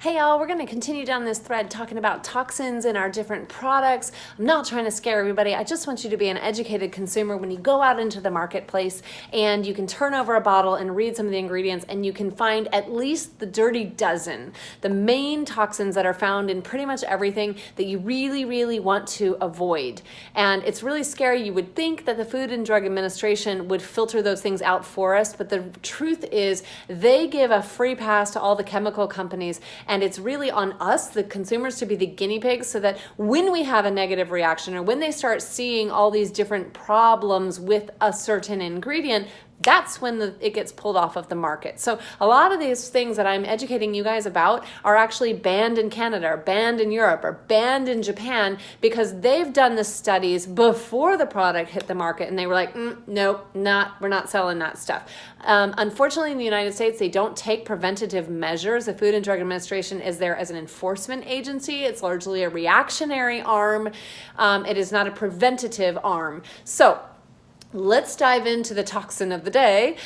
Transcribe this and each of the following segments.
Hey y'all, we're going to continue down this thread talking about toxins in our different products. I'm not trying to scare everybody. I just want you to be an educated consumer when you go out into the marketplace and you can turn over a bottle and read some of the ingredients and you can find at least the dirty dozen, the main toxins that are found in pretty much everything that you really want to avoid. And it's really scary. You would think that the Food and Drug Administration would filter those things out for us, but the truth is they give a free pass to all the chemical companies, and it's really on us, the consumers, to be the guinea pigs so that when we have a negative reaction or when they start seeing all these different problems with a certain ingredient, that's when it gets pulled off of the market. So a lot of these things that I'm educating you guys about are actually banned in Canada or banned in Europe or banned in Japan because they've done the studies before the product hit the market and they were like, nope, we're not selling that stuff. Unfortunately, in the United States, they don't take preventative measures. The Food and Drug Administration is there as an enforcement agency. It's largely a reactionary arm. It is not a preventative arm. So let's dive into the toxin of the day.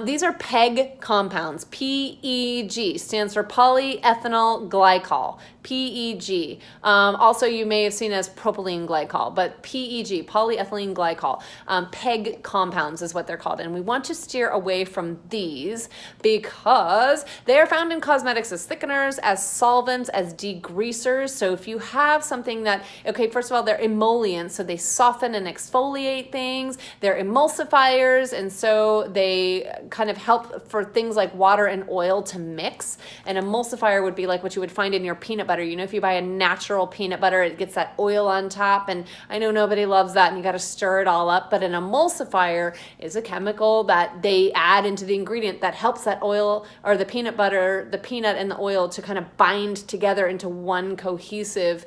These are PEG compounds. PEG stands for polyethyl glycol. PEG. Also, you may have seen as propylene glycol, but PEG, polyethylene glycol. PEG compounds is what they're called. And we want to steer away from these because they are found in cosmetics as thickeners, as solvents, as degreasers. So if you have something that, okay, first of all, they're emollients, so they soften and exfoliate things. They're emulsifiers, and so they kind of help for things like water and oil to mix. An emulsifier would be like what you would find in your peanut butter. You know, if you buy a natural peanut butter, it gets that oil on top, and I know nobody loves that and you got to stir it all up, but an emulsifier is a chemical that they add into the ingredient that helps that oil or the peanut butter, the peanut and the oil to kind of bind together into one cohesive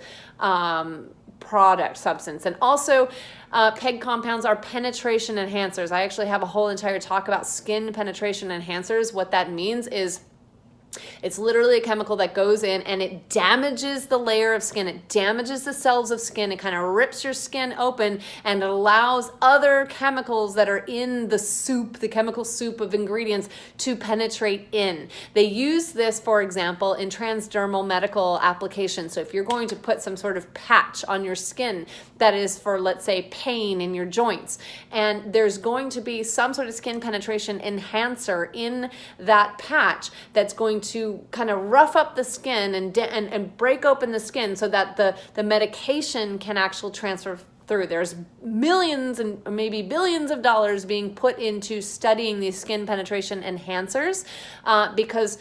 product substance. And also PEG compounds are penetration enhancers. I actually have a whole entire talk about skin penetration enhancers. What that means is it's literally a chemical that goes in and it damages the layer of skin. It damages the cells of skin. It kind of rips your skin open and it allows other chemicals that are in the soup, the chemical soup of ingredients, to penetrate in. They use this, for example, in transdermal medical applications. So if you're going to put some sort of patch on your skin that is for, let's say, pain in your joints, and there's going to be some sort of skin penetration enhancer in that patch that's going to kind of rough up the skin and break open the skin so that the medication can actually transfer through. There's millions and maybe billions of dollars being put into studying these skin penetration enhancers because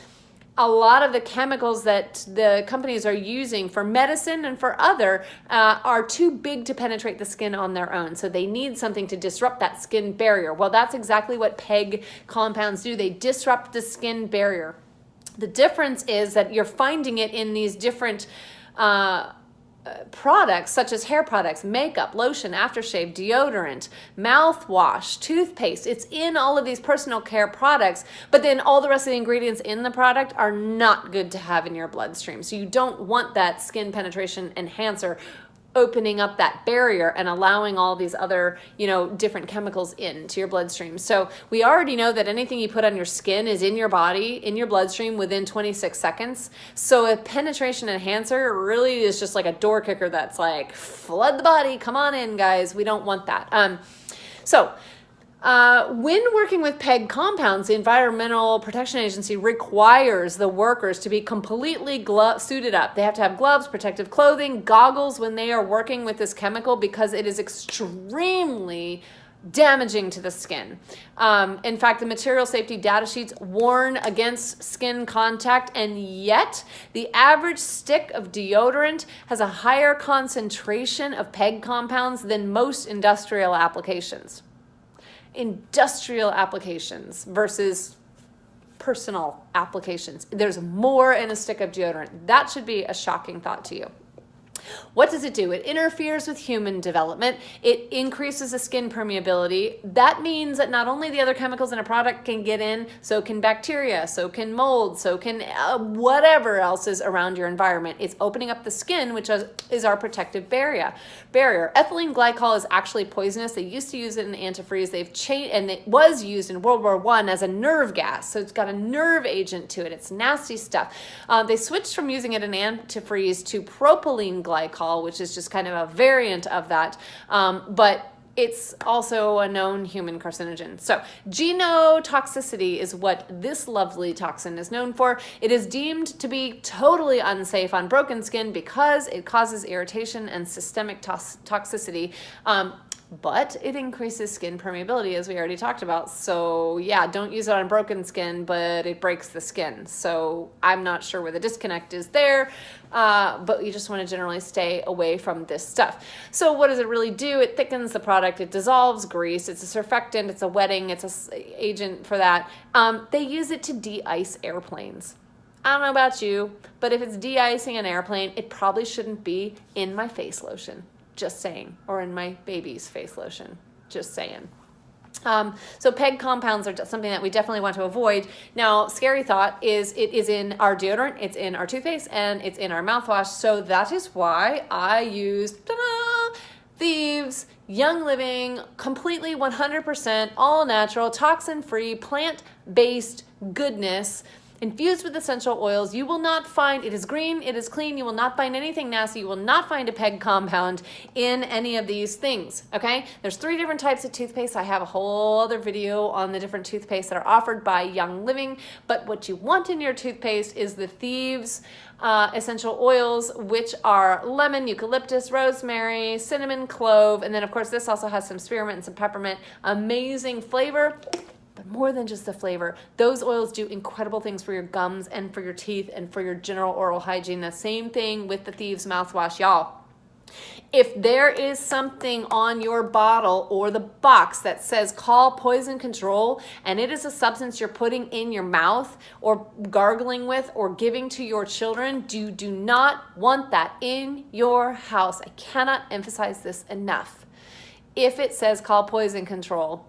a lot of the chemicals that the companies are using for medicine and for other are too big to penetrate the skin on their own. So they need something to disrupt that skin barrier. Well, that's exactly what PEG compounds do. They disrupt the skin barrier. The difference is that you're finding it in these different products, such as hair products, makeup, lotion, aftershave, deodorant, mouthwash, toothpaste. It's in all of these personal care products, but then all the rest of the ingredients in the product are not good to have in your bloodstream. So you don't want that skin penetration enhancer opening up that barrier and allowing all these other, different chemicals into your bloodstream. So we already know that anything you put on your skin is in your body, in your bloodstream within 26 seconds. So a penetration enhancer really is just like a door kicker that's like, flood the body, come on in, guys. We don't want that. When working with PEG compounds, the Environmental Protection Agency requires the workers to be completely suited up. They have to have gloves, protective clothing, goggles when they are working with this chemical because it is extremely damaging to the skin. In fact, the material safety data sheets warn against skin contact, and yet the average stick of deodorant has a higher concentration of PEG compounds than most industrial applications. Industrial applications versus personal applications. There's more in a stick of deodorant. That should be a shocking thought to you. What does it do? It interferes with human development. It increases the skin permeability. That means that not only the other chemicals in a product can get in, so can bacteria, so can mold, so can whatever else is around your environment. It's opening up the skin, which is our protective barrier. Ethylene glycol is actually poisonous. They used to use it in antifreeze. They've changed, and it was used in World War I as a nerve gas. So it's got a nerve agent to it. It's nasty stuff. They switched from using it in antifreeze to propylene glycol, which is just kind of a variant of that. But it's also a known human carcinogen. So genotoxicity is what this lovely toxin is known for. It is deemed to be totally unsafe on broken skin because it causes irritation and systemic toxicity. But it increases skin permeability, as we already talked about. So yeah, don't use it on broken skin, but it breaks the skin. So I'm not sure where the disconnect is there, but you just want to generally stay away from this stuff. So what does it really do? It thickens the product. It dissolves grease. It's a surfactant. It's a wetting. It's an agent for that. They use it to de-ice airplanes. I don't know about you, but if it's de-icing an airplane, it probably shouldn't be in my face lotion. Just saying, or in my baby's face lotion, just saying. So PEG compounds are something that we definitely want to avoid. Now, scary thought is it is in our deodorant, it's in our toothpaste, and it's in our mouthwash. So that is why I use Thieves Young Living, completely 100% all natural, toxin-free, plant-based goodness infused with essential oils. You will not find, it is green, it is clean, you will not find anything nasty, you will not find a PEG compound in any of these things, okay? There's 3 different types of toothpaste. I have a whole other video on the different toothpastes that are offered by Young Living, but what you want in your toothpaste is the Thieves essential oils, which are lemon, eucalyptus, rosemary, cinnamon, clove, and then of course this also has some spearmint and some peppermint. Amazing flavor. But more than just the flavor, those oils do incredible things for your gums and for your teeth and for your general oral hygiene. The same thing with the Thieves mouthwash, y'all. If there is something on your bottle or the box that says call poison control, and it is a substance you're putting in your mouth or gargling with or giving to your children, you do not want that in your house. I cannot emphasize this enough. If it says call poison control,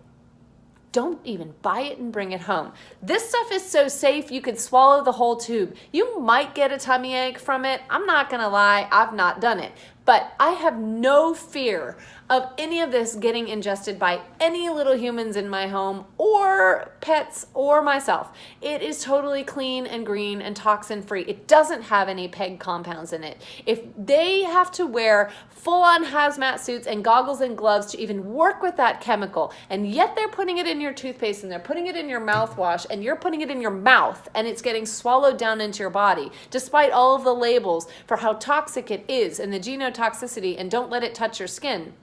don't even buy it and bring it home. This stuff is so safe you could swallow the whole tube. You might get a tummy ache from it. I'm not gonna lie, I've not done it. But I have no fear of any of this getting ingested by any little humans in my home or pets or myself. It is totally clean and green and toxin-free. It doesn't have any PEG compounds in it. If they have to wear full-on hazmat suits and goggles and gloves to even work with that chemical, and yet they're putting it in your toothpaste and they're putting it in your mouthwash and you're putting it in your mouth and it's getting swallowed down into your body, despite all of the labels for how toxic it is and the genotoxicity and don't let it touch your skin.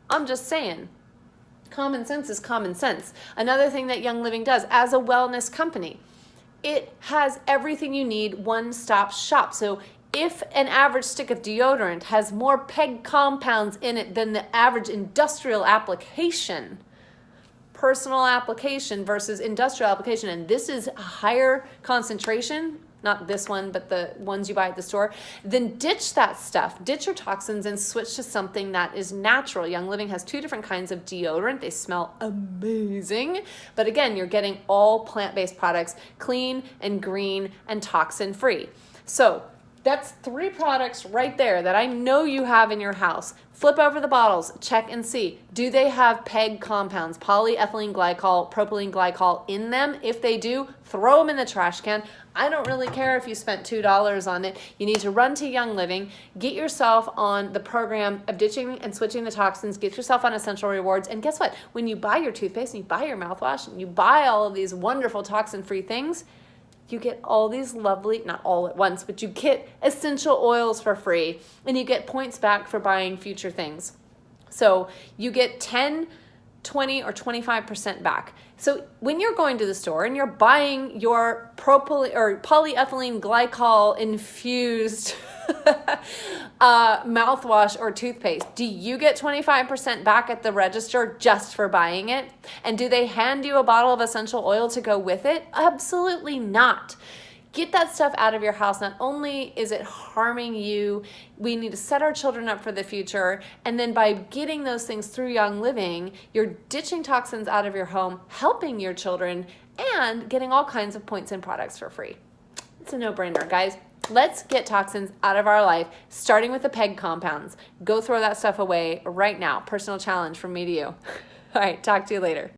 I'm just saying, common sense is common sense. Another thing that Young Living does as a wellness company, it has everything you need, one-stop shop. So if an average stick of deodorant has more PEG compounds in it than the average industrial application, personal application versus industrial application, and this is a higher concentration, not this one, but the ones you buy at the store, then ditch that stuff. Ditch your toxins and switch to something that is natural. Young Living has 2 different kinds of deodorant. They smell amazing. But again, you're getting all plant-based products, clean and green and toxin-free. So that's 3 products right there that I know you have in your house. Flip over the bottles, check and see. Do they have PEG compounds, polyethylene glycol, propylene glycol in them? If they do, throw them in the trash can. I don't really care if you spent $2 on it. You need to run to Young Living, get yourself on the program of ditching and switching the toxins, get yourself on Essential Rewards, and guess what? When you buy your toothpaste and you buy your mouthwash and you buy all of these wonderful toxin-free things, you get all these lovely, not all at once, but you get essential oils for free and you get points back for buying future things. So you get 10, 20, or 25% back. So when you're going to the store and you're buying your polyethylene glycol infused mouthwash or toothpaste, do you get 25% back at the register just for buying it? And do they hand you a bottle of essential oil to go with it? Absolutely not. Get that stuff out of your house. Not only is it harming you, we need to set our children up for the future. And then by getting those things through Young Living, you're ditching toxins out of your home, helping your children, and getting all kinds of points and products for free. It's a no-brainer, guys. Let's get toxins out of our life, starting with the PEG compounds. Go throw that stuff away right now. Personal challenge from me to you. All right, talk to you later.